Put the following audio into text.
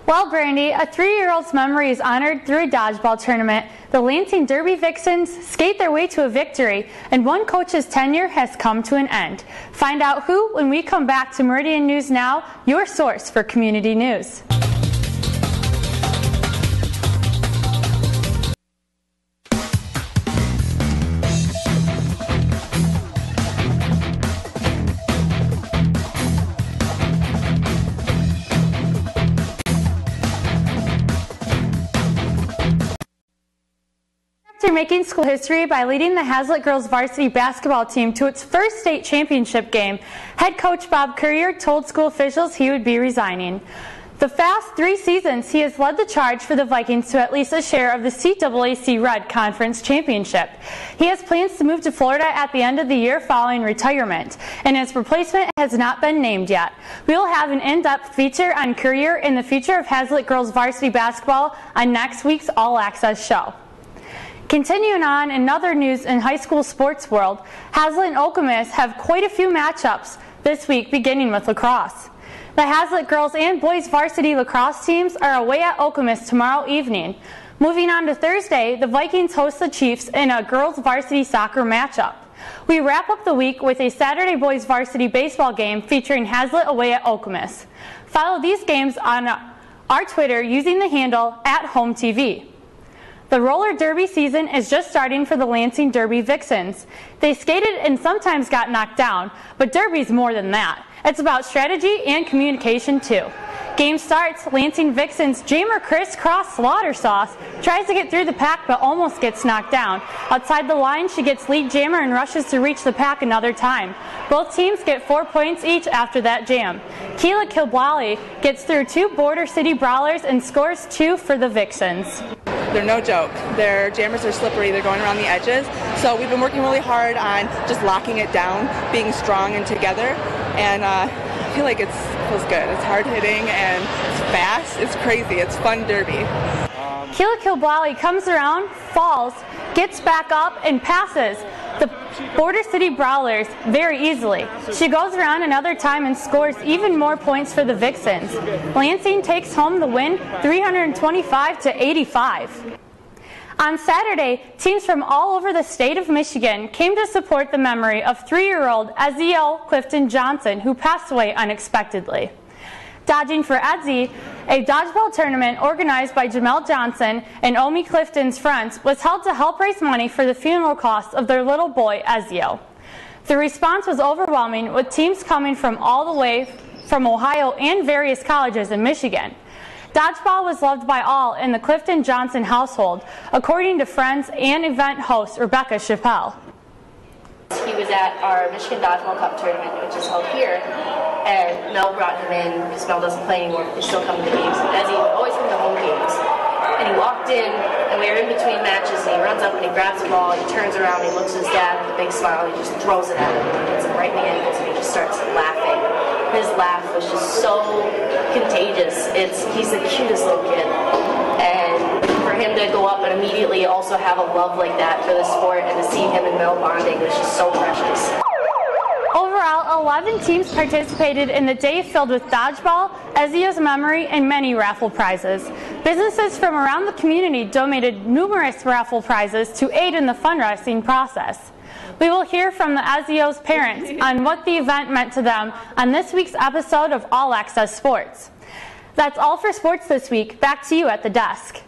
Well, Brandy, a 3-year-old's memory is honored through a dodgeball tournament. The Lansing Derby Vixens skate their way to a victory, and one coach's tenure has come to an end. Find out who when we come back to Meridian News Now, your source for community news. After making school history by leading the Haslett girls varsity basketball team to its first state championship game, head coach Bob Currier told school officials he would be resigning. The past 3 seasons, he has led the charge for the Vikings to at least a share of the CAAC Red Conference Championship. He has plans to move to Florida at the end of the year following retirement, and his replacement has not been named yet. We will have an in-depth feature on Currier and the future of Haslett girls varsity basketball on next week's All Access show. Continuing on in other news in high school sports world, Haslett and Okemos have quite a few matchups this week, beginning with lacrosse. The Haslett girls and boys varsity lacrosse teams are away at Okemos tomorrow evening. Moving on to Thursday, the Vikings host the Chiefs in a girls varsity soccer matchup. We wrap up the week with a Saturday boys varsity baseball game featuring Haslett away at Okemos. Follow these games on our Twitter using the handle @HomeTV. The roller derby season is just starting for the Lansing Derby Vixens. They skated and sometimes got knocked down, but derby's more than that. It's about strategy and communication too. Game starts, Lansing Vixens jammer crisscross slaughter sauce tries to get through the pack but almost gets knocked down. Outside the line, she gets lead jammer and rushes to reach the pack another time. Both teams get 4 points each after that jam. Keela Kilblally gets through 2 Border City Brawlers and scores 2 for the Vixens. They're no joke. Their jammers are slippery. They're going around the edges. So we've been working really hard on just locking it down, being strong and together. And I feel like it feels good. It's hard hitting and it's fast. It's crazy. It's fun derby. Keela Kilblally comes around, falls, gets back up, and passes the Border City Brawlers very easily. She goes around another time and scores even more points for the Vixens. Lansing takes home the win 325-85. On Saturday, teams from all over the state of Michigan came to support the memory of 3-year-old Ezie Clifton Johnson, who passed away unexpectedly. Dodgin for Ezie, a dodgeball tournament organized by Jamel Johnson and Omi Clifton's friends, was held to help raise money for the funeral costs of their little boy, Ezie. The response was overwhelming, with teams coming from all the way from Ohio and various colleges in Michigan. Dodgeball was loved by all in the Clifton Johnson household, according to friends and event host Rebecca Chappelle. He was at our Michigan Dodgeball Cup tournament, which is held here, and Mel brought him in because Mel doesn't play anymore, but he's still coming to games. As he would always come to home games. And he walked in, and we were in between matches, and he runs up and he grabs the ball, he turns around, he looks at his dad with a big smile, and he just throws it at him, and he hits him right in the ankles, and he just starts laughing. His laugh was just so contagious. He's the cutest little kid. And for him to go up and immediately also have a love like that for the sport and to see him and Mel bonding was just so precious. Overall, 11 teams participated in the day filled with dodgeball, Ezie's memory, and many raffle prizes. Businesses from around the community donated numerous raffle prizes to aid in the fundraising process. We will hear from the Ezie's parents on what the event meant to them on this week's episode of All Access Sports. That's all for sports this week. Back to you at the desk.